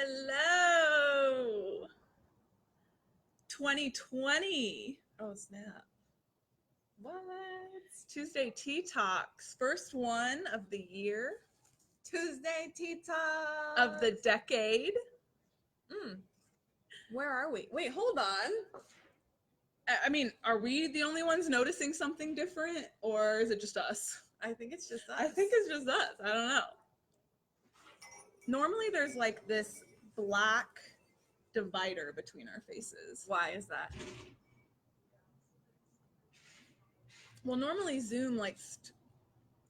Hello. 2020. Oh, snap. What? Tuesday Tea Talks. First one of the year, Tuesday Tea Talk. of the decade. Where are we? Wait, hold on. I mean, are we the only ones noticing something different, or is it just us? I think it's just us. I think it's just us. I don't know. Normally, there's like this black divider between our faces. Why is that? Well, normally Zoom likes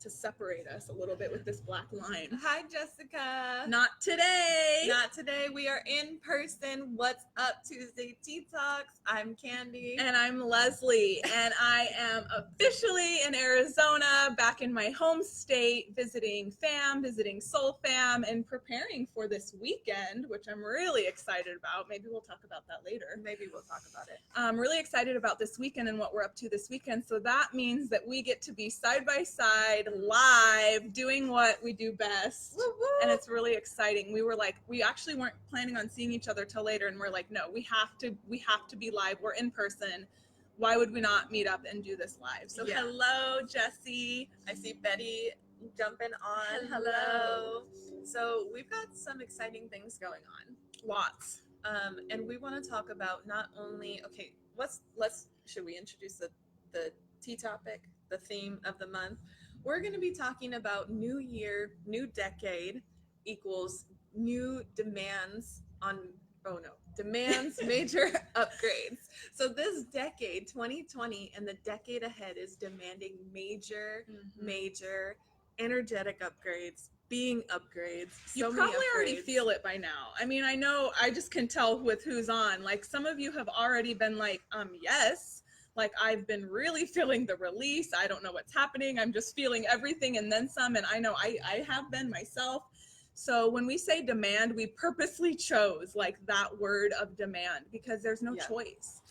to separate us a little bit with this black line. Hi, Jessica. Not today. Not today. We are in person. What's up, Tuesday Tea Talks? I'm Candy. And I'm Leslie, and I am officially in Arizona, back in my home state, visiting fam, visiting Soul Fam, and preparing for this weekend, which I'm really excited about. Maybe we'll talk about that later. Maybe we'll talk about it. I'm really excited about this weekend and what we're up to this weekend. So that means that we get to be side by side, live, doing what we do best. Woo woo. And it's really exciting. We actually weren't planning on seeing each other till later, and we're like, no, we have to be live. We're in person. Why would we not meet up and do this live? So Yeah. Hello, Jessie. I see Betty jumping on. Hello. So we've got some exciting things going on. Lots. And we want to talk about not only, should we introduce the tea topic, the theme of the month? We're going to be talking about new year, new decade equals new demands major upgrades. So this decade, 2020, and the decade ahead is demanding major energetic upgrades, being upgrades. You probably already feel it by now. I mean, I know, I just can tell with who's on. Like, some of you have already been like, yes. Like, I've been really feeling the release. I don't know what's happening. I'm just feeling everything and then some. And I know I have been myself. So when we say demand, we purposely chose like that word of demand because there's no choice.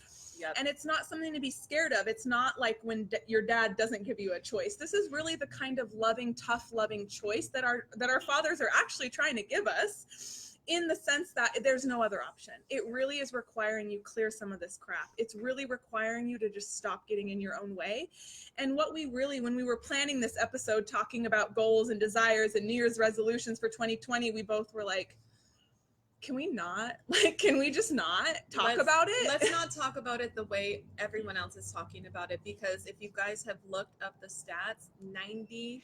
Yep. And it's not something to be scared of. It's not like when your dad doesn't give you a choice. This is really the kind of loving, tough, loving choice that our fathers are actually trying to give us, in the sense that there's no other option. It really is requiring you clear some of this crap. It's really requiring you to just stop getting in your own way. And what we really, when we were planning this episode, talking about goals and desires and New Year's resolutions for 2020, we both were like, can we not? Like, can we just not talk about it? Let's not talk about it the way everyone else is talking about it, because if you guys have looked up the stats, 95%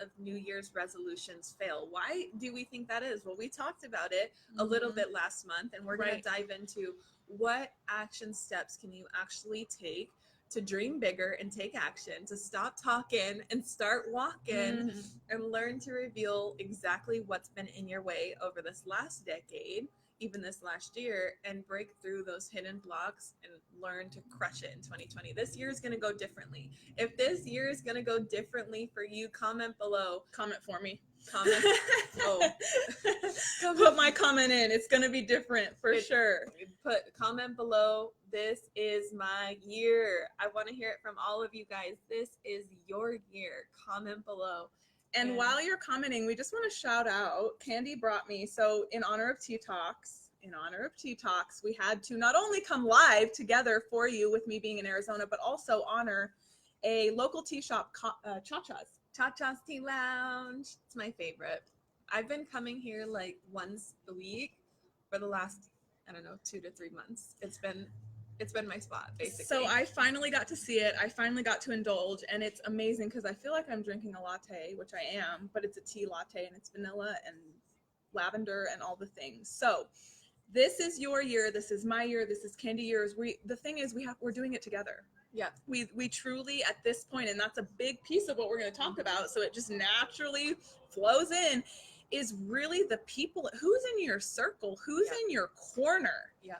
of New Year's resolutions fail. Why do we think that is? Well, we talked about it a little bit last month, and we're going to dive into what action steps can you actually take to dream bigger and take action, to stop talking and start walking, and learn to reveal exactly what's been in your way over this last decade, even this last year, and break through those hidden blocks and learn to crush it in 2020. This year is going to go differently. If this year is going to go differently for you, comment below. Comment for me. Comment. Put my comment in. It's going to be different for sure. Comment below. This is my year. I want to hear it from all of you guys. This is your year. Comment below. And while you're commenting, we just want to shout out, Candy brought me, so in honor of Tea Talks, we had to not only come live together for you with me being in Arizona, but also honor a local tea shop, Cha-Cha's. Cha-Cha's Tea Lounge. It's my favorite. I've been coming here like once a week for the last, 2 to 3 months. It's been my spot, basically. So I finally got to see it. I finally got to indulge, and it's amazing because I feel like I'm drinking a latte, which I am, but it's a tea latte, and it's vanilla and lavender and all the things. So this is your year. This is my year. This is Candy years. The thing is, we're doing it together. Yeah. We truly, at this point, and that's a big piece of what we're going to talk about, so it just naturally flows in, is really the people, who's in your circle, who's in your corner. Yeah.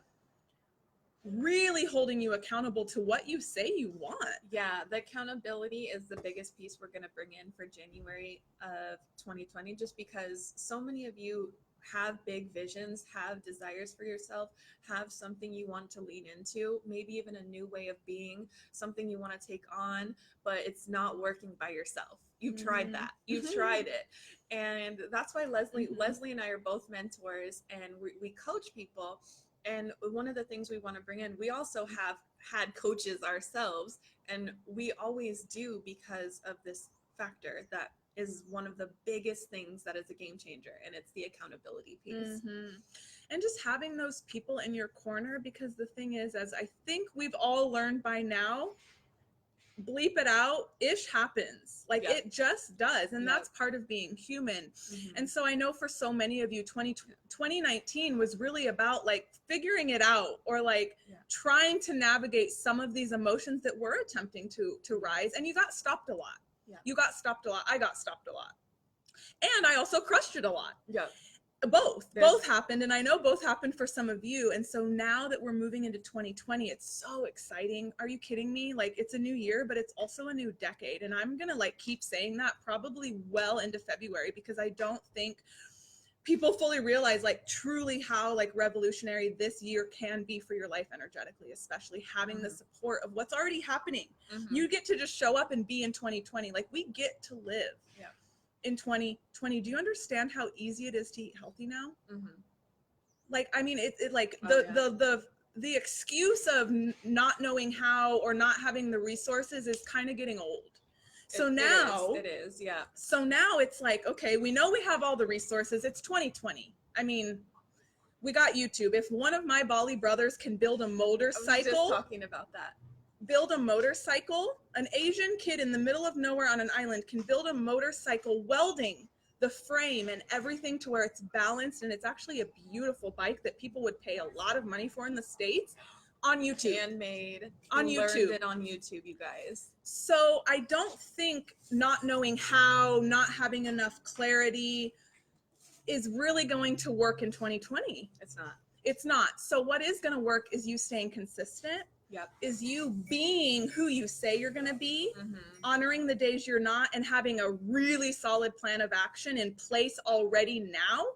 Really holding you accountable to what you say you want. Yeah, the accountability is the biggest piece we're going to bring in for January of 2020, just because so many of you have big visions, have desires for yourself, have something you want to lean into, maybe even a new way of being, something you want to take on, but it's not working by yourself. You've tried that. You've tried it. And that's why Leslie and I are both mentors, and we coach people. And one of the things we want to bring in, we also have had coaches ourselves, and we always do, because of this factor that is one of the biggest things that is a game changer, and it's the accountability piece. And just having those people in your corner, because the thing is, as I think we've all learned by now, bleep it out, ish happens. Like it just does. And that's part of being human. And so I know for so many of you, 2019 was really about like figuring it out, or like trying to navigate some of these emotions that were attempting to rise. And you got stopped a lot. You got stopped a lot. I got stopped a lot. And I also crushed it a lot. Both happened, and I know both happened for some of you. And so now that we're moving into 2020, it's so exciting. Are you kidding me? Like, it's a new year, but it's also a new decade. And I'm gonna like keep saying that probably well into February, because I don't think people fully realize like truly how like revolutionary this year can be for your life energetically, especially having the support of what's already happening. You get to just show up and be in 2020. Like, we get to live in 2020. Do you understand how easy it is to eat healthy now? Like, I mean, it like the excuse of not knowing how or not having the resources is kind of getting old. So now it is, yeah. So now it's like, okay, we know we have all the resources. It's 2020. I mean, we got YouTube. If one of my Bali brothers can build a motorcycle, I was just talking about that. Build a motorcycle, an Asian kid in the middle of nowhere on an island can build a motorcycle, welding the frame and everything to where it's balanced, and it's actually a beautiful bike that people would pay a lot of money for in the States, on YouTube. Handmade. On we YouTube. Learned it on YouTube, you guys. So I don't think not knowing how, not having enough clarity is really going to work in 2020. It's not. It's not. So what is going to work is you staying consistent. Is you being who you say you're going to be, honoring the days you're not, and having a really solid plan of action in place already now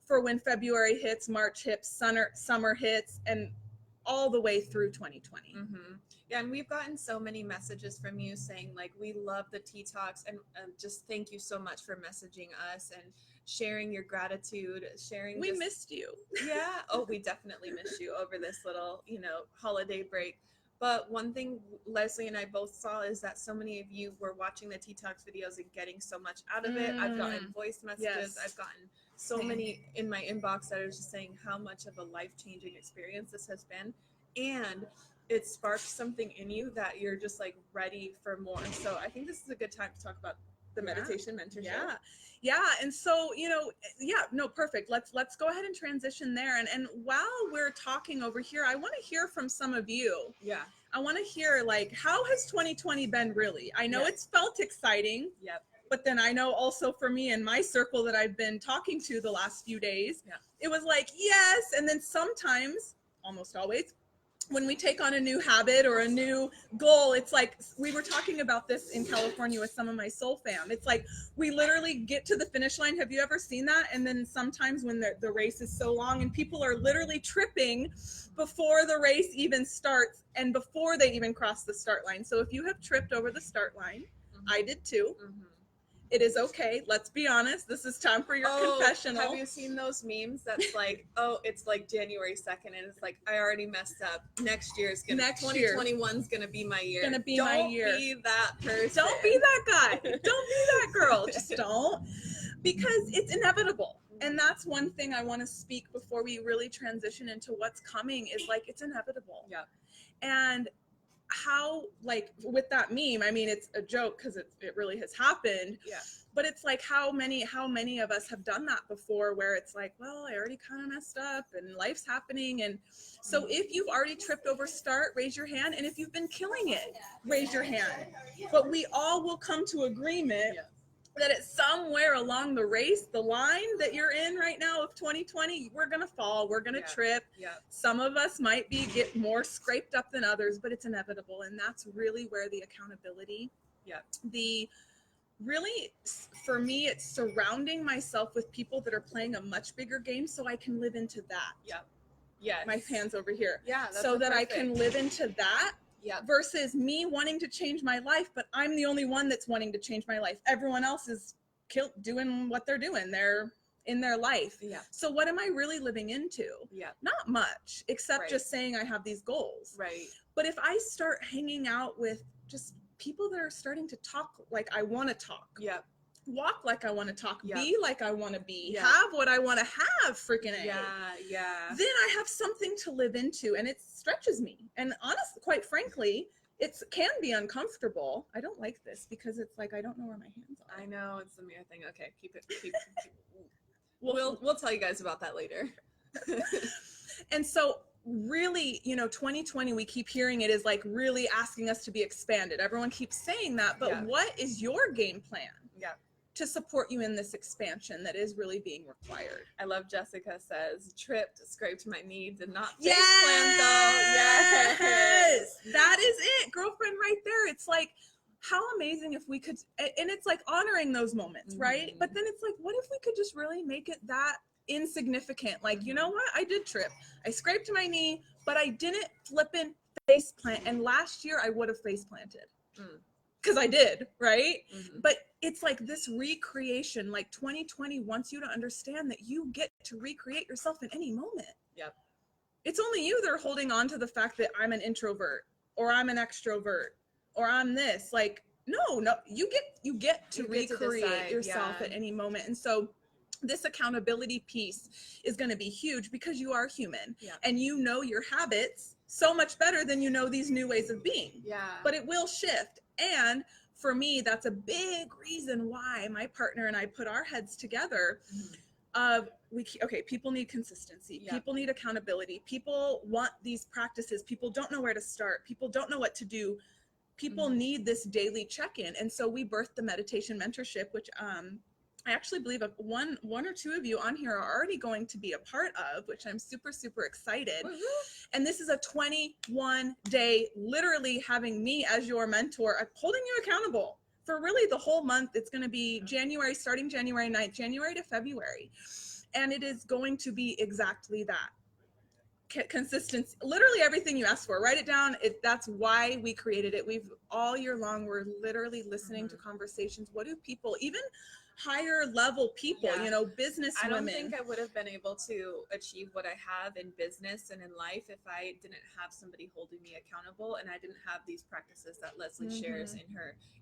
for when February hits, March hits, summer hits, and all the way through 2020. Yeah, and we've gotten so many messages from you saying like, we love the Tea Talks, and just thank you so much for messaging us and sharing your gratitude, sharing. We missed you. Yeah. Oh, we definitely missed you over this little, holiday break. But one thing Leslie and I both saw is that so many of you were watching the Tea Talks videos and getting so much out of it. I've gotten voice messages. I've gotten so many in my inbox that are just saying how much of a life-changing experience this has been. And it sparked something in you that you're just like ready for more. So I think this is a good time to talk about the meditation mentorship. And so, perfect. Let's go ahead and transition there. And while we're talking over here, I want to hear from some of you. I want to hear, like, how has 2020 been really? I know it's felt exciting. But then I know also for me and my circle that I've been talking to the last few days, it was like, yes. And then sometimes, almost always, when we take on a new habit or a new goal, it's like, we were talking about this in California with some of my soul fam. It's like, we literally get to the finish line. Have you ever seen that? And then sometimes when the race is so long and people are literally tripping before the race even starts and before they even cross the start line. So if you have tripped over the start line, I did too. It is okay. Let's be honest. This is time for your confessional. Have you seen those memes that's like, it's like January 2nd and it's like, I already messed up. Next 2021 is going to be my year. Gonna be my year. Don't be that person. Don't be that guy. Don't be that girl. Just don't. Because it's inevitable. And that's one thing I want to speak before we really transition into what's coming is like, it's inevitable. And how, like, with that meme, I mean, it's a joke because it really has happened. But it's like how many of us have done that before, where it's like, well, I already kind of messed up and life's happening. And so if you've already tripped over start, raise your hand. And if you've been killing it, raise your hand. But we all will come to agreement that it's somewhere along the race, the line that you're in right now of 2020, we're going to fall, we're going to trip. Some of us might get more scraped up than others, but it's inevitable. And that's really where the accountability, the really, for me, it's surrounding myself with people that are playing a much bigger game so I can live into that. Yep. Yes. My hands over here. Yeah. That's so that perfect. I can live into that. Yep. Versus me wanting to change my life, but I'm the only one that's wanting to change my life. Everyone else is doing what they're doing. They're in their life. Yeah. So what am I really living into? Yeah. Not much, except just saying I have these goals. Right. But if I start hanging out with just people that are starting to talk like I want to talk. Yep. Walk like I want to talk, yep. be like I want to be, yep. have what I want to have, freaking A. Yeah, yeah. Then I have something to live into, and it stretches me. And honestly, quite frankly, it can be uncomfortable. I don't like this because it's like I don't know where my hands are. I know, it's the mirror thing. Okay, keep it. We'll tell you guys about that later. And so really, 2020, we keep hearing it is like really asking us to be expanded. Everyone keeps saying that, but what is your game plan? Yeah. To support you in this expansion that is really being required. I love Jessica says, tripped, scraped my knee, did not face plan though. Yes. That is it, girlfriend, right there. It's like, how amazing if we could, and it's like honoring those moments, right? But then it's like, what if we could just really make it that insignificant? Like, you know what? I did trip. I scraped my knee, but I didn't flippin' face plant. And last year I would have face planted. Because I did, right? But it's like this recreation, like 2020 wants you to understand that you get to recreate yourself in any moment. Yep. It's only you that are holding on to the fact that I'm an introvert or I'm an extrovert or I'm this. Like, no, you get to recreate yourself at any moment. And so this accountability piece is going to be huge because you are human and you know your habits so much better than you know these new ways of being. Yeah. But it will shift. And for me, that's a big reason why my partner and I put our heads together. People need consistency. People need accountability. People want these practices. People don't know where to start. People don't know what to do. People need this daily check-in. And so we birthed the meditation mentorship, which I actually believe one or two of you on here are already going to be a part of, which I'm super, super excited. And this is a 21-day, literally having me as your mentor, holding you accountable for really the whole month. It's going to be starting January 9th, January to February. And it is going to be exactly that. Consistency, literally everything you asked for. Write it down. That's why we created it. We've all year long, we're literally listening to conversations. What do people, even higher level people, business women. I don't think I would have been able to achieve what I have in business and in life if I didn't have somebody holding me accountable and I didn't have these practices that Leslie shares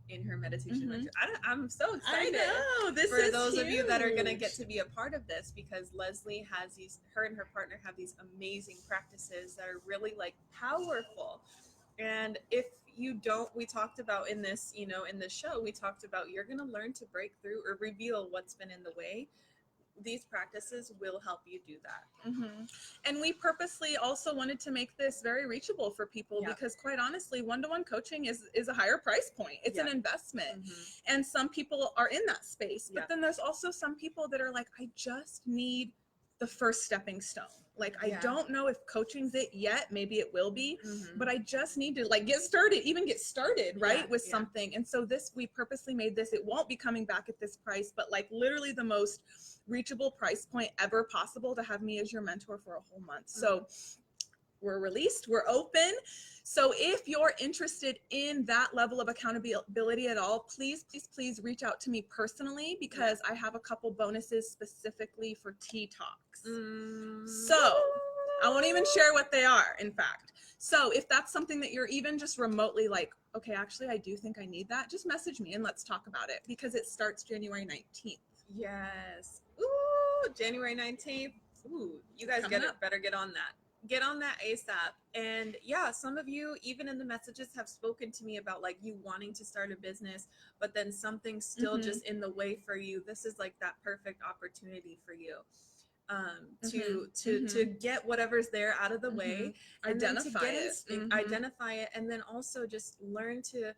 in her meditation mentor. I'm so excited. I know, this for is those huge. of you that are going to get to be a part of this, because Leslie has her and her partner have these amazing practices that are really like powerful. And if you don't, we talked about in this, in the show, we talked about you're going to learn to break through or reveal what's been in the way. These practices will help you do that. And we purposely also wanted to make this very reachable for people because quite honestly, one-to-one coaching is a higher price point. It's an investment. And some people are in that space, but then there's also some people that are like, I just need the first stepping stone. Like, I don't know if coaching's it yet. Maybe it will be, but I just need to get started, right? With something. And so we purposely made this. It won't be coming back at this price, but like literally the most reachable price point ever possible to have me as your mentor for a whole month. So we're released, we're open. So if you're interested in that level of accountability at all, please, please, please reach out to me personally because I have a couple bonuses specifically for Tea Talks. So I won't even share what they are, in fact. So if that's something that you're even just remotely like, okay, actually, I do think I need that, just message me and let's talk about it because it starts January 19th. Yes. Ooh, January 19th. Ooh, you guys better get on that. Get on that ASAP. And some of you, even in the messages, have spoken to me about like you wanting to start a business, but then something's still just in the way for you. This is like that perfect opportunity for you to get whatever's there out of the way, identify it, and then also just learn to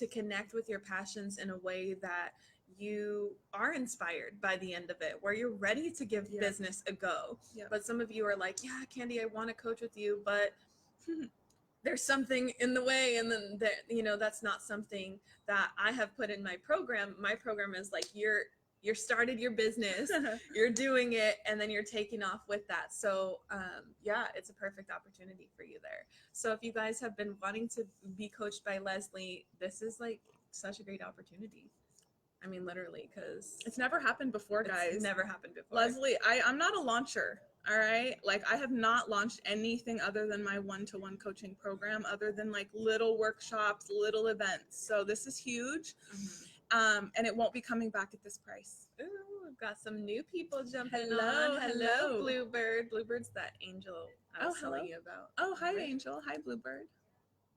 connect with your passions in a way that you are inspired by the end of it, where you're ready to give business a go. But some of you are like, yeah, Candy, I want to coach with you, but there's something in the way, and then that, you know, that's not something that I have put in my program. My program is like, you're started your business, you're doing it, and then you're taking off with that. So yeah, it's a perfect opportunity for you there. So if you guys have been wanting to be coached by Leslie, this is like such a great opportunity. I mean, literally, because it's never happened before, guys. It's never happened before. Leslie, I'm not a launcher. All right. Like, I have not launched anything other than my one-to-one coaching program, other than like little workshops, little events. So this is huge. And it won't be coming back at this price. Ooh, we've got some new people jumping Hello, on. hello. Bluebird. Bluebird's that angel I was telling you about. Oh, hi, Angel. Hi, Bluebird.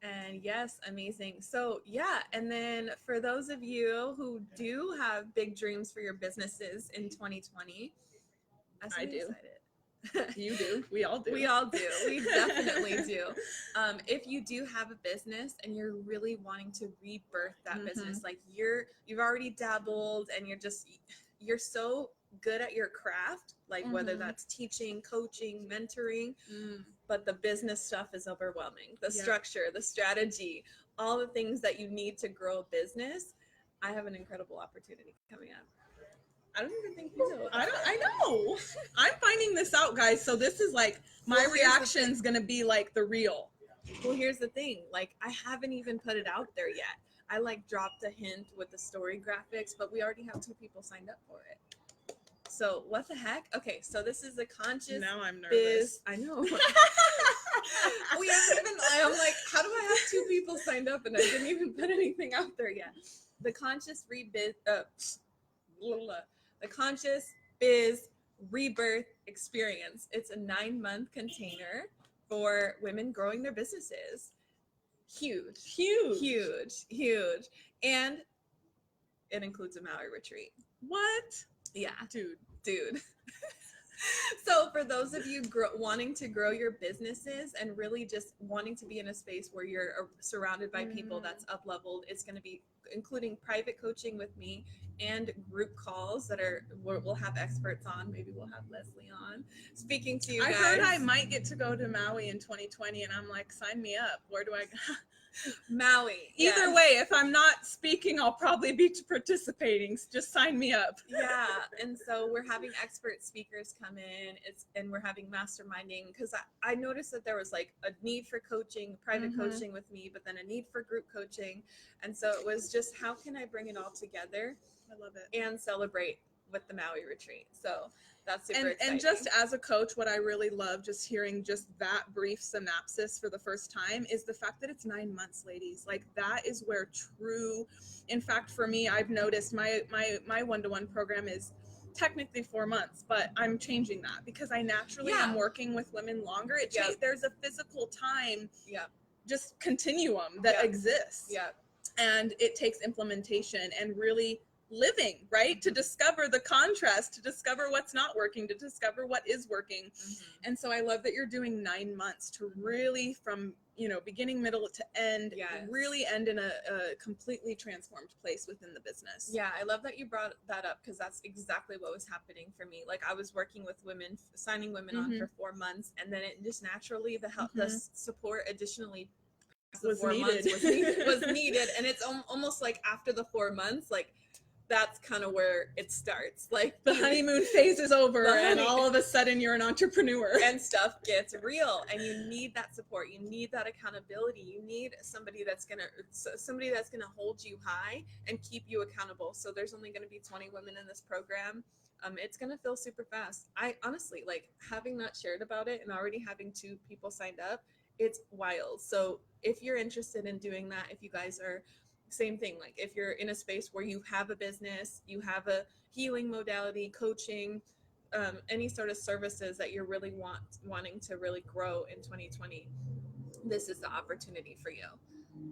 And yes, amazing. So yeah, and then for those of you who do have big dreams for your businesses in 2020, I do. Excited. You do. We all do. We all do. We definitely do. If you do have a business and you're really wanting to rebirth that business, like you've already dabbled and you're so good at your craft, like whether that's teaching, coaching, mentoring, but the business stuff is overwhelming. The structure, the strategy, all the things that you need to grow a business. I have an incredible opportunity coming up. I don't even think you know. I know. I'm finding this out, guys. So this is like, my reaction's going to be like the real. Well, here's the thing. Like, I haven't even put it out there yet. I like dropped a hint with the story graphics, but we already have 2 people signed up for it. So what the heck? Okay, so this is a conscious Now I'm nervous. biz. I know. We haven't even. I'm like, how do I have 2 people signed up and I didn't even put anything out there yet? The conscious the Conscious Biz Rebirth Experience. It's a 9-month container for women growing their businesses. Huge. And it includes a Maui retreat. What? Yeah. Dude. So for those of you wanting to grow your businesses and really just wanting to be in a space where you're surrounded by people that's up-leveled, it's going to be including private coaching with me and group calls that we'll have experts on. Maybe we'll have Leslie on speaking to you guys. I heard I might get to go to Maui in 2020, and I'm like, sign me up. Where do I go? Maui. Either way, if I'm not speaking, I'll probably be participating. So just sign me up. Yeah, and so we're having expert speakers come in. And we're having masterminding, because I noticed that there was like a need for coaching, private coaching with me, but then a need for group coaching. And so it was just, how can I bring it all together? I love it. And celebrate with the Maui retreat. So that's super exciting. And just as a coach, what I really love, just hearing just that brief synopsis for the first time, is the fact that it's 9 months, ladies. Like, that is where true, in fact, for me, I've noticed my one-to-one program is technically 4 months, but I'm changing that because I naturally am working with women longer. There's a physical time, just continuum that exists. Yeah. And it takes implementation and really living, right? To discover the contrast, to discover what's not working, to discover what is working. And so I love that you're doing 9 months to really, from, beginning, middle to end, really end in a completely transformed place within the business. Yeah, I love that you brought that up, because that's exactly what was happening for me. Like, I was working with women, signing women on for 4 months, and then it just naturally, the help, the support additionally was needed. And it's almost like after the 4 months, like, that's kind of where it starts. Like, the honeymoon phase is over, and all of a sudden you're an entrepreneur and stuff gets real, and you need that support. You need that accountability. You need somebody that's gonna hold you high and keep you accountable. So there's only going to be 20 women in this program. It's going to fill super fast. I honestly, like, having not shared about it and already having 2 people signed up, it's wild. So if you're interested in doing that, if you guys are, same thing, like if you're in a space where you have a business, you have a healing modality, coaching, any sort of services that you're really wanting to really grow in 2020, this is the opportunity for you.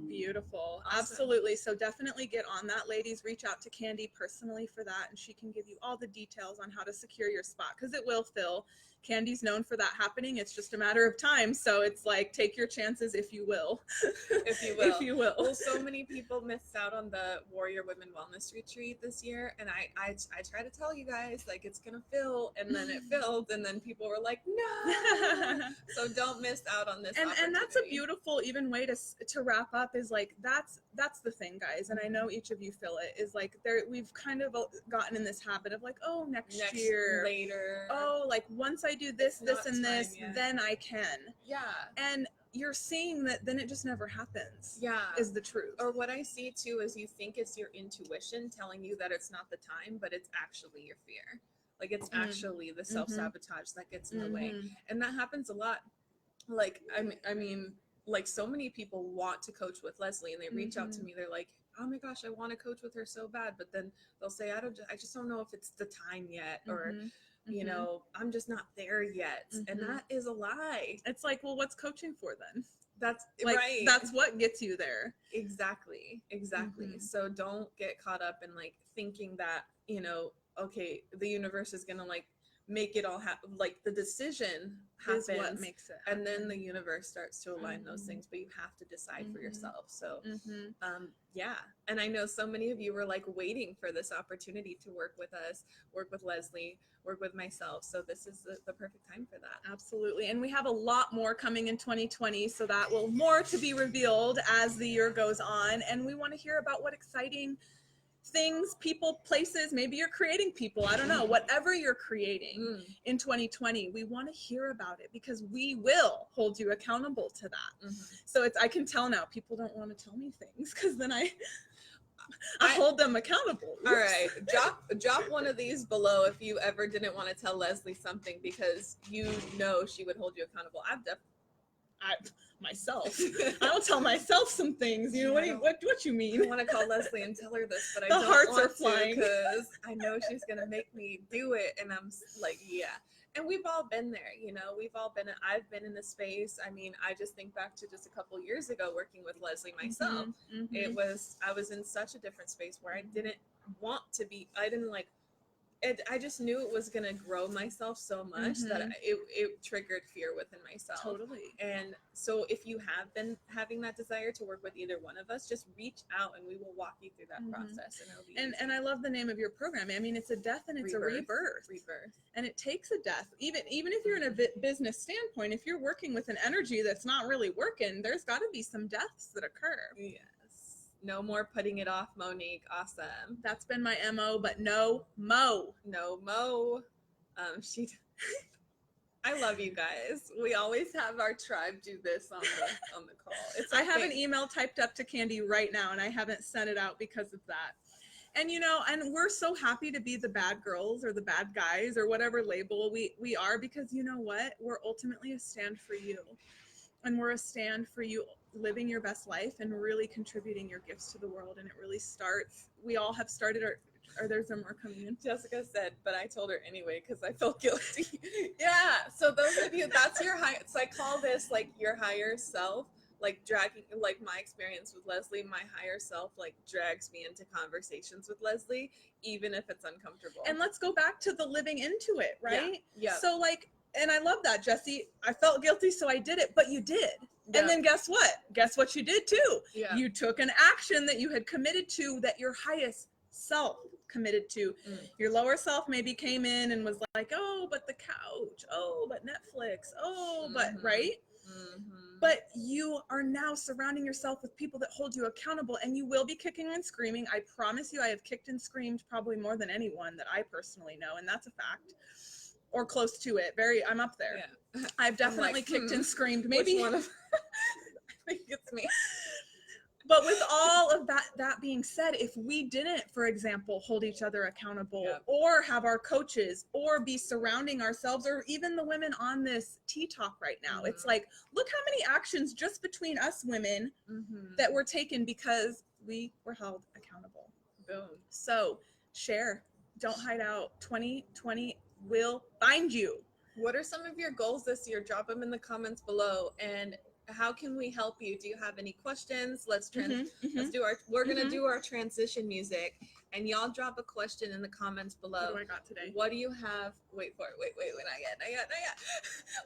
Beautiful. Awesome. Absolutely. So definitely get on that, ladies. Reach out to Candy personally for that, and she can give you all the details on how to secure your spot, because it will fill. Candy's known for that happening. It's just a matter of time. So it's like, take your chances if you will. If you will. If you will. Well, so many people missed out on the Warrior Women Wellness Retreat this year, and I try to tell you guys, like, it's gonna fill, and then it filled, and then people were like, no. So don't miss out on this. And that's a beautiful even way to wrap up, is like, that's the thing, guys, and I know each of you feel it, is like, we've kind of gotten in this habit of like, oh, next year, later, oh, like once I do this and this yet. Then I can. Yeah. And you're seeing that then it just never happens. Yeah. Is the truth. Or what I see too is you think it's your intuition telling you that it's not the time, but it's actually your fear. Like, it's actually the self-sabotage that gets in the way. And that happens a lot. Like, I mean, like, so many people want to coach with Leslie, and they reach out to me. They're like, oh my gosh, I want to coach with her so bad. But then they'll say, I just don't know if it's the time yet. Or, you know, I'm just not there yet. And that is a lie. It's like, well, what's coaching for then? That's like, right. That's what gets you there. Exactly. So don't get caught up in like thinking that, you know, okay, the universe is going to like make it all happen. Like, the decision happens, is what makes it happen. And then the universe starts to align those things, but you have to decide for yourself. So yeah. And I know so many of you were like waiting for this opportunity to work with us, work with Leslie, work with myself. So this is the perfect time for that. Absolutely. And we have a lot more coming in 2020, so that will more to be revealed as the year goes on. And we want to hear about what exciting things, people, places, maybe you're creating people, I don't know, whatever you're creating in 2020, we want to hear about it, because we will hold you accountable to that. So I can tell now people don't want to tell me things, because then I hold them accountable. All right, drop one of these below if you ever didn't want to tell Leslie something because you know she would hold you accountable. Myself. I don't tell myself some things. You know, what you mean? I want to call Leslie and tell her this, but I the don't hearts want are flying because I know she's gonna make me do it, and I'm like, yeah. And we've all been there, you know. I've been in this space. I mean, I just think back to just a couple years ago working with Leslie myself. I was in such a different space where I didn't want to be. I didn't like. I just knew it was gonna grow myself so much that it triggered fear within myself. Totally. And so if you have been having that desire to work with either one of us, just reach out and we will walk you through that process. And it'll be and I love the name of your program. I mean, it's a death and it's a rebirth. And it takes a death. Even if you're in a business standpoint, if you're working with an energy that's not really working, there's got to be some deaths that occur. Yes. No more putting it off, Monique. Awesome. That's been my MO, but no mo. I love you guys. We always have our tribe do this on the call. I have an email typed up to Candy right now, and I haven't sent it out because of that. And, you know, and we're so happy to be the bad girls or the bad guys or whatever label we are, because you know what? We're ultimately a stand for you. And we're a stand for you living your best life and really contributing your gifts to the world. And it really starts, we all have started are there some more coming in? Jessica said, but I told her anyway because I felt guilty. Yeah. So those of you, that's your high. So I call this like your higher self, like dragging, like my experience with Leslie, my higher self like drags me into conversations with Leslie, even if it's uncomfortable. And let's go back to the living into it, right? Yeah. So like, and I love that, Jessie. I felt guilty, so I did it, but you did. Yeah. And then guess what? Guess what you did too? Yeah. You took an action that you had committed to, that your highest self committed to. Your lower self maybe came in and was like, oh, but the couch, oh, but Netflix, oh, but right? But you are now surrounding yourself with people that hold you accountable, and you will be kicking and screaming. I promise you, I have kicked and screamed probably more than anyone that I personally know, and that's a fact. Or close to it. I'm up there. Yeah. I've definitely kicked and screamed. Maybe which one of I think it's me. But with all of that being said, if we didn't, for example, hold each other accountable, or have our coaches, or be surrounding ourselves, or even the women on this tea talk right now, it's like, look how many actions just between us women that were taken because we were held accountable. Boom. So share, don't hide out. 2020 will find you. What are some of your goals this year? Drop them in the comments below. And how can we help you? Do you have any questions? Let's Mm-hmm. we're gonna do our transition music, and y'all drop a question in the comments below. What do I got today? What do you have? Wait for it. Wait, not yet.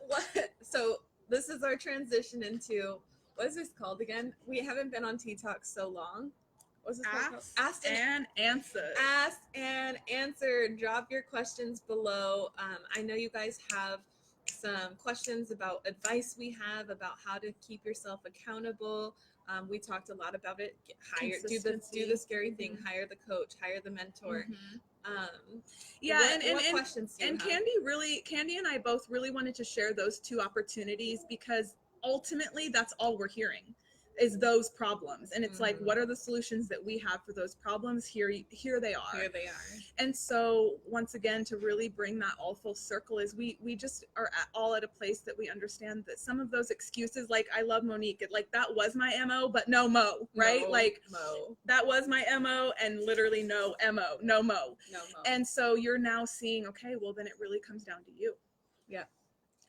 What? So this is our transition into, what is this called again? We haven't been on Tea Talk so long. What's this called? Ask and answer. Ask and answer. Drop your questions below. I know you guys have some questions about advice we have about how to keep yourself accountable. We talked a lot about it. Do the scary thing. Hire the coach. Hire the mentor. What questions do you have? Candy and I both really wanted to share those two opportunities because ultimately that's all we're hearing is those problems. And it's like, what are the solutions that we have for those problems? Here they are. Here they are. And so once again, to really bring that all full circle is we just are all at a place that we understand that some of those excuses, like I love Monique, like that was my MO, but no Mo, right? That was my MO and literally no MO, no Mo. And so you're now seeing, okay, well then it really comes down to you. Yeah.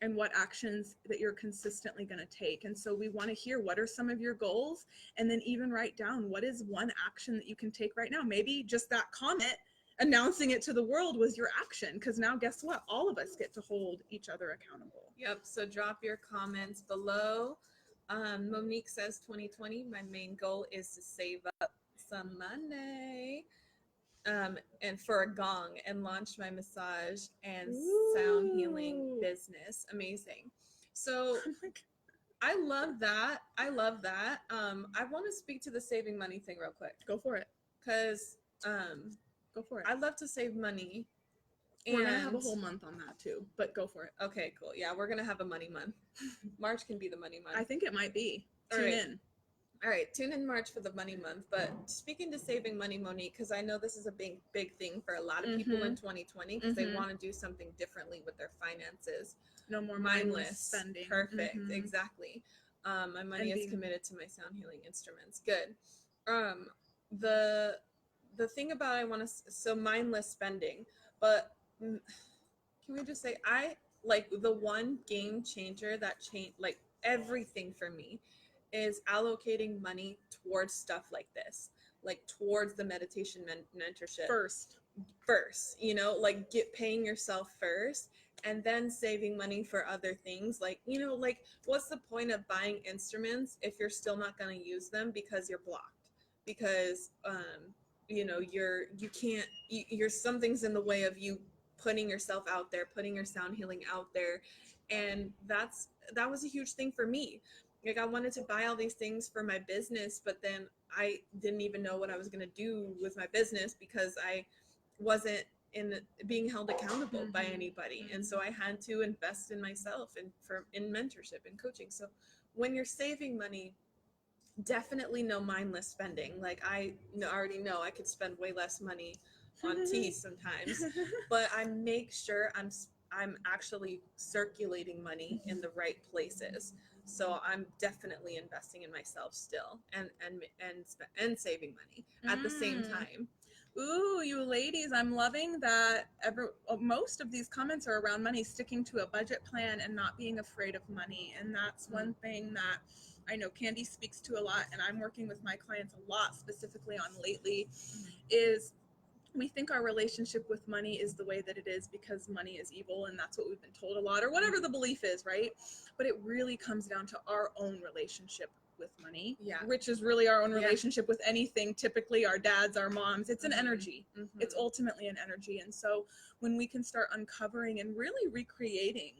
And what actions that you're consistently going to take. And so we want to hear what are some of your goals, and then even write down what is one action that you can take right now. Maybe just that comment announcing it to the world was your action, because now guess what? All of us get to hold each other accountable. Yep. So drop your comments below. Monique says 2020, my main goal is to save up some money. And for a gong and launched my massage and sound healing business. Amazing. So I love that. I want to speak to the saving money thing real quick. Go for it. Because go for it. I love to save money. We're gonna have a whole month on that too, but go for it. Okay, cool. Yeah, we're gonna have a money month. March can be the money month. I think it might be. Tune in. All right, tune in March for the money month. But speaking to saving money, Monique, because I know this is a big thing for a lot of people in 2020 because they want to do something differently with their finances. No more mindless spending. Perfect, exactly. My money is committed to my sound healing instruments. Good. The thing about so mindless spending, but can we just say the one game changer that changed like everything for me is allocating money towards stuff like this, like towards the meditation mentorship first, like paying yourself first and then saving money for other things. Like, what's the point of buying instruments if you're still not going to use them because you're blocked, because you're something's in the way of you putting yourself out there, putting your sound healing out there. And that was a huge thing for me. Like, I wanted to buy all these things for my business, but then I didn't even know what I was going to do with my business because I wasn't being held accountable by anybody. And so I had to invest in myself and in mentorship and coaching. So when you're saving money, definitely no mindless spending. Like, I already know I could spend way less money on tea sometimes, but I make sure I'm actually circulating money in the right places. So I'm definitely investing in myself still and saving money at the same time. Ooh, you ladies, I'm loving that most of these comments are around money, sticking to a budget plan and not being afraid of money. And that's one thing that I know Candy speaks to a lot, and I'm working with my clients a lot specifically on lately, is we think our relationship with money is the way that it is because money is evil, and that's what we've been told a lot, or whatever the belief is, right? But it really comes down to our own relationship with money, which is really our own relationship with anything, typically our dads, our moms. It's an energy. It's ultimately an energy. And so when we can start uncovering and really recreating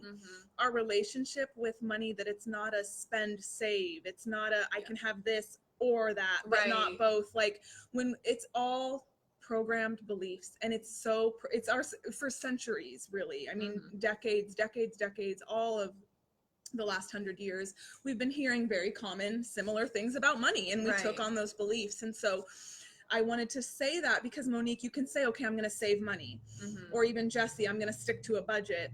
our relationship with money, that it's not a spend save, it's not a I can have this or that, but not both. Like, when it's all programmed beliefs, and it's for centuries, really. I mean, decades, all of the last 100 years, we've been hearing very common, similar things about money, and we took on those beliefs. And so I wanted to say that because, Monique, you can say, okay, I'm going to save money, or even Jessie, I'm going to stick to a budget.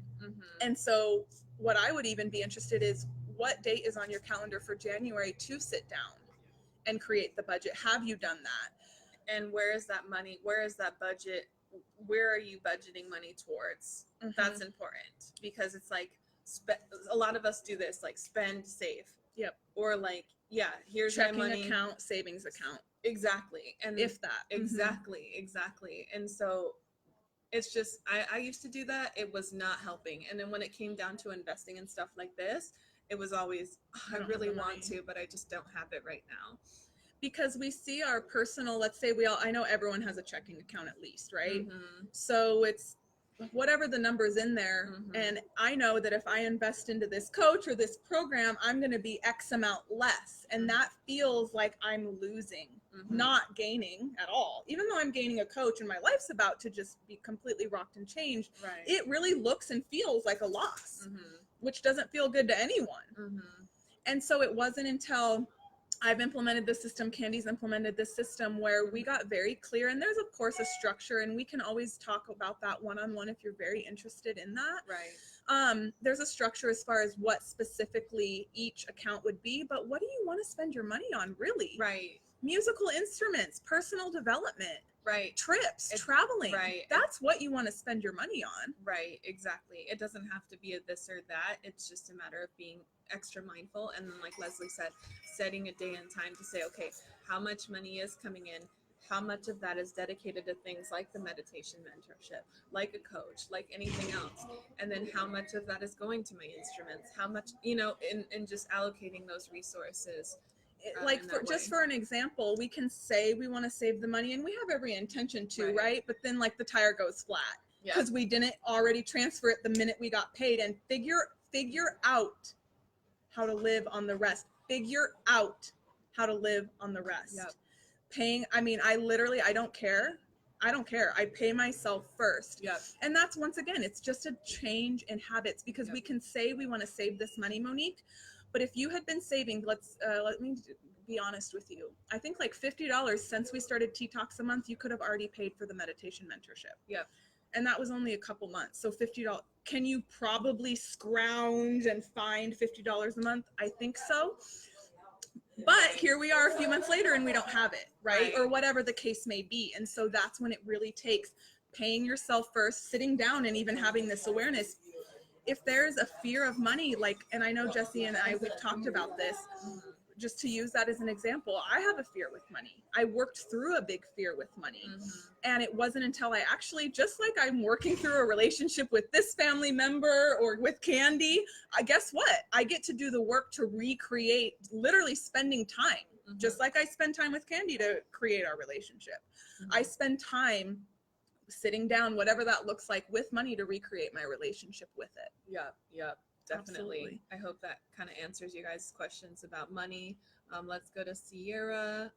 And so what I would even be interested is, what date is on your calendar for January to sit down and create the budget? Have you done that? And where is that money? Where is that budget? Where are you budgeting money towards? That's important, because it's like, a lot of us do this, like spend, save. Yep. Or like, yeah, here's checking my money. account, savings account. Exactly. And if that. Exactly. And so it's just, I used to do that. It was not helping. And then when it came down to investing and stuff like this, it was always, I really want to, but I just don't have it right now. Because we see our personal, let's say I know everyone has a checking account at least, right? Mm-hmm. So it's whatever the number's in there. Mm-hmm. And I know that if I invest into this coach or this program, I'm going to be X amount less. And Mm-hmm. that feels like I'm losing, not gaining at all. Even though I'm gaining a coach and my life's about to just be completely rocked and changed, Right. it really looks and feels like a loss, which doesn't feel good to anyone. And so it wasn't until I've implemented this system, Candy's implemented this system, where we got very clear, and there's of course a structure, and we can always talk about that one-on-one if you're very interested in that. Right. There's a structure as far as what specifically each account would be, but what do you want to spend your money on, really? Right. Musical instruments, personal development, right, trips, traveling. Right. That's what you want to spend your money on. Right, exactly. It doesn't have to be a this or that. It's just a matter of being extra mindful. And then, like Leslie said, setting a day and time to say, okay, how much money is coming in? How much of that is dedicated to things like the meditation mentorship, like a coach, like anything else? And then how much of that is going to my instruments? How much, and just allocating those resources. Like just for an example, we can say we want to save the money, and we have every intention to, right? But then like the tire goes flat because we didn't already transfer it the minute we got paid. And figure out how to live on the rest. Figure out how to live on the rest. Paying, I mean, I don't care. I pay myself first. And that's, once again, it's just a change in habits, because we can say we want to save this money, Monique, but if you had been saving, let me be honest with you, I think like $50 since we started Tea Talks a month, you could have already paid for the meditation mentorship. And that was only a couple months. So $50, can you probably scrounge and find $50 a month? I think so. But here we are a few months later and we don't have it, right? Or whatever the case may be. And so that's when it really takes paying yourself first, sitting down and even having this awareness. If there's a fear of money, like, and I know Jesse and we've talked about this, just to use that as an example, I have a fear with money. I worked through a big fear with money. And it wasn't until I actually, just like I'm working through a relationship with this family member or with Candy, guess what? I get to do the work to recreate, literally spending time, just like I spend time with Candy to create our relationship. I spend time sitting down, whatever that looks like, with money to recreate my relationship with it. Yep. Definitely. Absolutely. I hope that kind of answers you guys' questions about money. Let's go to Sierra.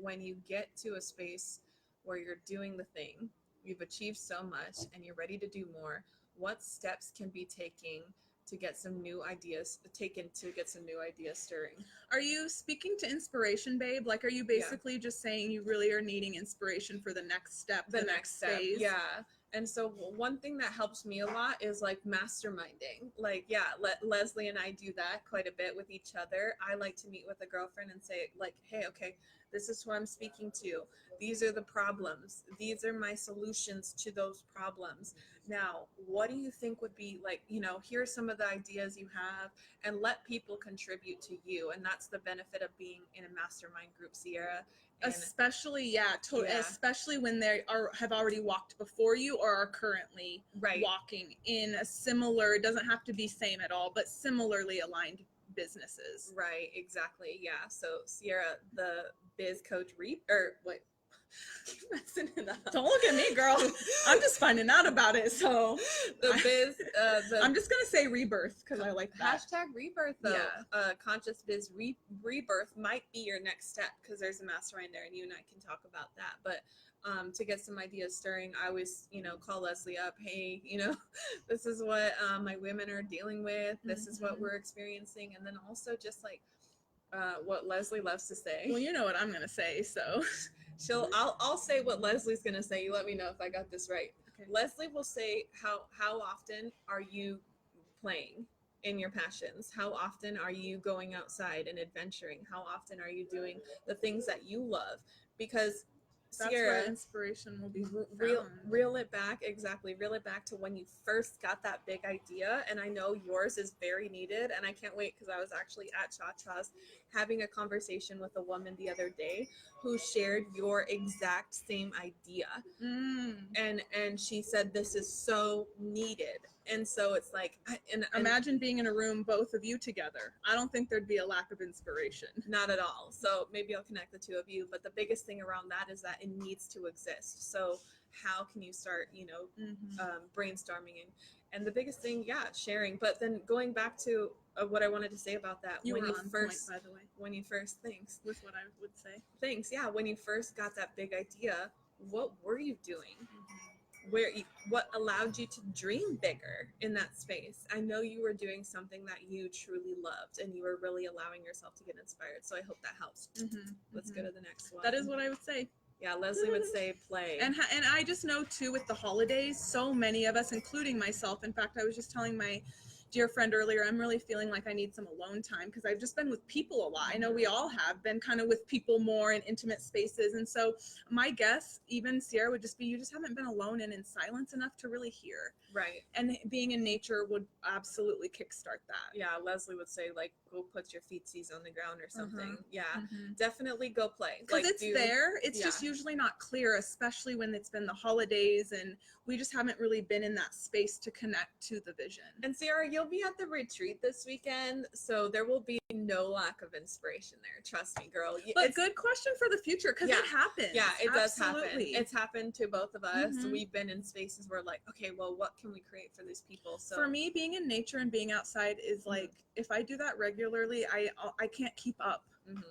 When you get to a space where you're doing the thing, you've achieved so much and you're ready to do more, what steps can be taken to get some new ideas stirring? Are you speaking to inspiration, babe? Like, are you basically just saying you really are needing inspiration for the next step, the next phase? Yeah. And so one thing that helps me a lot is like masterminding. Like, Leslie and I do that quite a bit with each other. I like to meet with a girlfriend and say, like, hey, okay, this is who I'm speaking to. These are the problems. These are my solutions to those problems. Now, what do you think would be like, here are some of the ideas you have, and let people contribute to you. And that's the benefit of being in a mastermind group, Sierra. And especially, especially when they have already walked before you or are currently walking in a similar, it doesn't have to be same at all, but similarly aligned businesses. Right, exactly. Yeah. So Sierra, the biz coach Don't look at me, girl. I'm just finding out about it. So I'm just gonna say rebirth because I like that. Hashtag rebirth though. Conscious biz rebirth might be your next step, because there's a mastermind there and you and I can talk about that. But to get some ideas stirring, I always, call Leslie up. Hey, this is what my women are dealing with. This is what we're experiencing. And then also just like what Leslie loves to say. Well, you know what I'm gonna say, so I'll say what Leslie's gonna say. You let me know if I got this right. Okay. Leslie will say, how often are you playing in your passions? How often are you going outside and adventuring? How often are you doing the things that you love? Because That's Sierra, where inspiration will be reel found. it back, exactly, reel it back to when you first got that big idea. And I know yours is very needed, and I can't wait, because I was actually at Cha-Cha's having a conversation with a woman the other day who shared your exact same idea. And she said this is so needed. And so it's like, and Imagine being in a room, both of you together. I don't think there'd be a lack of inspiration. not at all. So maybe I'll connect the two of you. But the biggest thing around that is that it needs to exist. So how can you start, brainstorming and the biggest thing, yeah, sharing. But then going back to what I wanted to say about that, You when were you on first, point, by the way, when you first, thanks, with what I would say. thanks, yeah, when you first got that big idea, what were you doing? What allowed you to dream bigger in that space? I know you were doing something that you truly loved, and you were really allowing yourself to get inspired. So I hope that helps. Let's go to the next one. That is what I would say. Yeah, Leslie would say play. And I just know too, with the holidays, so many of us, including myself. In fact, I was just telling my dear friend earlier, I'm really feeling like I need some alone time, because I've just been with people a lot. I know we all have been kind of with people more in intimate spaces. And so my guess, even Sierra, would just be, you just haven't been alone and in silence enough to really hear. Right. And being in nature would absolutely kickstart that. Yeah, Leslie would say, like, go put your feetsies on the ground or something. Yeah, definitely go play. Because like, it's there. It's just usually not clear, especially when it's been the holidays and we just haven't really been in that space to connect to the vision. And Sarah, you'll be at the retreat this weekend, so there will be no lack of inspiration there. Trust me, girl. But it's good question for the future, because it happens. Yeah, it does happen. It's happened to both of us. We've been in spaces where, like, okay, well, what can we create for these people? So for me, being in nature and being outside is like, if I do that regularly, I can't keep up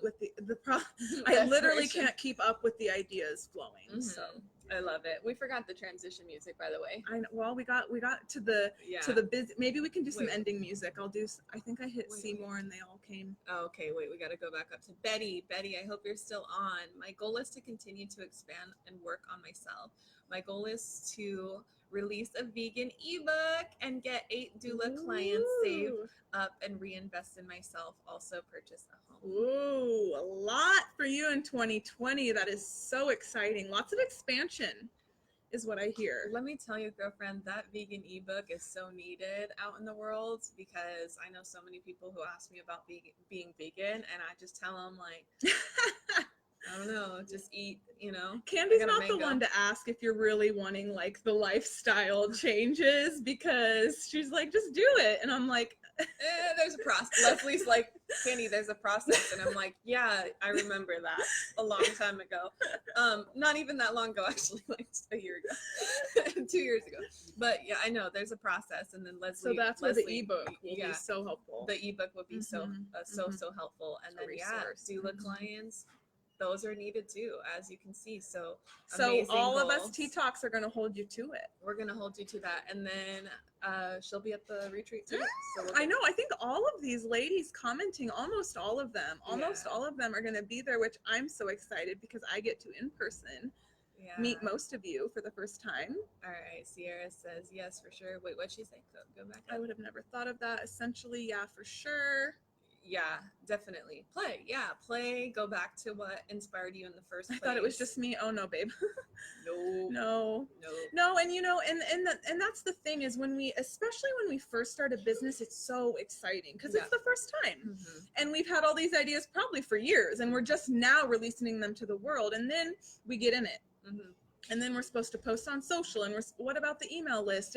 with the I literally can't keep up with the ideas flowing. So I love it. We forgot the transition music, by the way. I know. Well, we got to the busy. Maybe we can do some ending music. I think I hit Seymour and they all came. Oh, okay, wait, we got to go back up to Betty. Betty, I hope you're still on. My goal is to continue to expand and work on myself. My goal is to release a vegan ebook and get 8 doula clients, save up and reinvest in myself. Also purchase a home. Ooh, a lot for you in 2020. That is so exciting. Lots of expansion is what I hear. Let me tell you, girlfriend, that vegan ebook is so needed out in the world, because I know so many people who ask me about being vegan, and I just tell them, like, I don't know, just eat, Candy's not the one to ask if you're really wanting, like, the lifestyle changes, because she's like, just do it. And I'm like, there's a process. Leslie's like, Candy, there's a process. And I'm like, yeah, I remember that a long time ago. Not even that long ago, actually, like a year ago, 2 years ago. But yeah, I know there's a process. And then Leslie. So that's where the ebook will be so helpful. The ebook would be so helpful. And then, doula clients, those are needed too, as you can see. So all of us Tea Talks are going to hold you to it. We're going to hold you to that. And then she'll be at the retreat too. So I know. I think all of these ladies commenting, almost all of them are going to be there, which I'm so excited, because I get to in person meet most of you for the first time. All right. Sierra says yes, for sure. Wait, what'd she say? Go back up. I would have never thought of that. Essentially, yeah, for sure. Yeah, definitely. Play. Go back to what inspired you in the first place. I thought it was just me. Oh no, babe. No. And that's the thing, is especially when we first start a business, it's so exciting, because it's the first time. And we've had all these ideas probably for years, and we're just now releasing them to the world, and then we get in it. And then we're supposed to post on social, and what about the email list?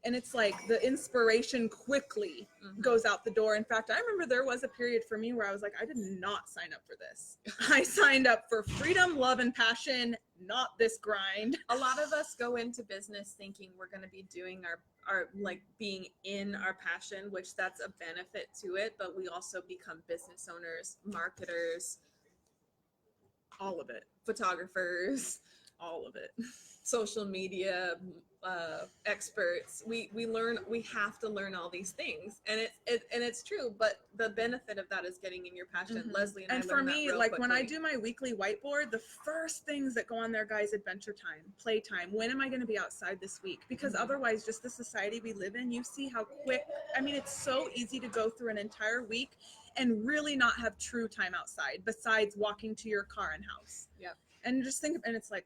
And it's like the inspiration quickly goes out the door. In fact, I remember there was a period for me where I was like, I did not sign up for this. I signed up for freedom, love, and passion, not this grind. A lot of us go into business thinking we're going to be doing our like being in our passion, which that's a benefit to it. But we also become business owners, marketers, all of it, photographers, all of it, social media experts. We have to learn all these things, and it's true, but the benefit of that is getting in your passion. Leslie and for me, like when I do my weekly whiteboard, the first things that go on there, guys, adventure time, playtime. When am I going to be outside this week? Because otherwise, just the society we live in, you see how quick, it's so easy to go through an entire week and really not have true time outside besides walking to your car and house. And just think, and it's like,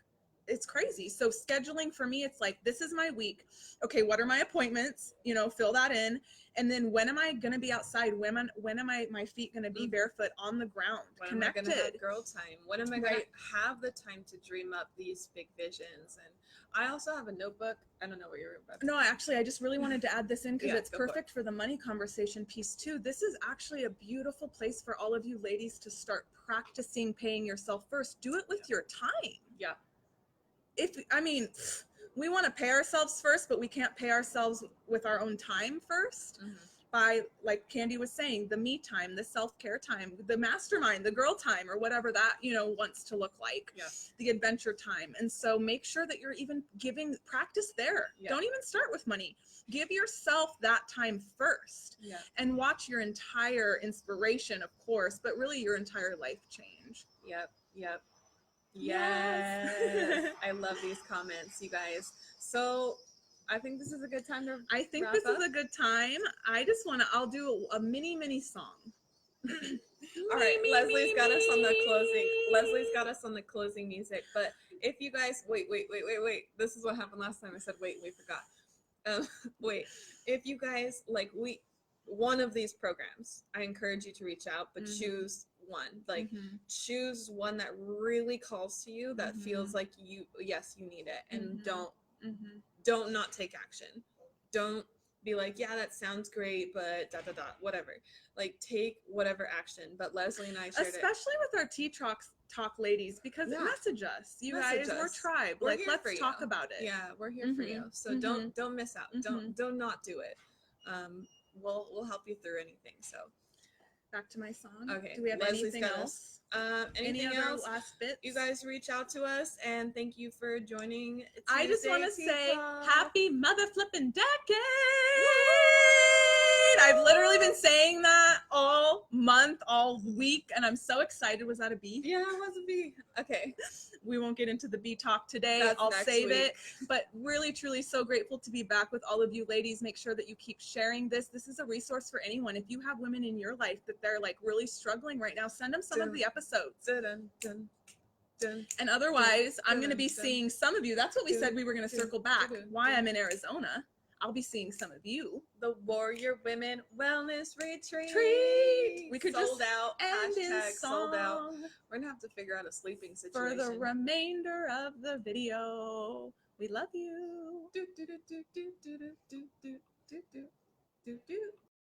it's crazy. So scheduling for me, it's like, this is my week. Okay, what are my appointments? You know, fill that in. And then when am I going to be outside? When am I my feet going to be barefoot on the ground, when connected? Am I going to have girl time? When am I going to have the time to dream up these big visions? And I also have a notebook. I don't know what you're about to No, actually, I just really wanted to add this in because Yeah, it's go for perfect for the money conversation piece too. This is actually a beautiful place for all of you ladies to start practicing paying yourself first. Do it with your time. Yeah. We want to pay ourselves first, but we can't pay ourselves with our own time first. By, like Candy was saying, the me time, the self-care time, the mastermind, the girl time, or whatever that, you know, wants to look like, the adventure time. And so make sure that you're even giving practice there. Don't even start with money. Give yourself that time first, and watch your entire inspiration, of course, but really your entire life change. Yes. I love these comments, you guys. So I think this is a good time to I think wrap this up. is a good time. I'll do a mini song. All right, Leslie's got us on the closing. Leslie's got us on the closing music. But if you guys wait. This is what happened last time. I said wait, we forgot. Wait. If you guys like one of these programs, I encourage you to reach out, but choose one. Like choose one that really calls to you, that feels like you need it, and don't not take action. Don't be like, yeah, that sounds great, but whatever. Like take whatever action. But Leslie and I shared especially with our tea talk ladies, because message us, you guys. We're tribe. We're like, let's talk about it. Yeah, we're here for you. So don't miss out. Don't not do it. We'll help you through anything. So back to my song. Okay. Do we have Leslie's anything else? Anything Any other else? last bits? You guys reach out to us, and thank you for joining. I just want to say happy mother flipping decade. I've literally been saying that all month, all week, and I'm so excited. Was that a B? Yeah, it was a B. Okay. We won't get into the B talk today. That's I'll next save week. it. But really, truly so grateful to be back with all of you ladies. Make sure that you keep sharing this. This is a resource for anyone. If you have women in your life that they're like really struggling right now, send them some of the episodes. And otherwise, I'm going to be seeing some of you. That's what we said we were going to circle back. Why I'm in Arizona. I'll be seeing some of you. The Warrior Women Wellness Retreat. We could sold just out. end in Hashtag sold out. song We're gonna have to figure out a sleeping situation for the remainder of the video. We love you. Do, do, do, do, do, do, do, do, do, do, do, do.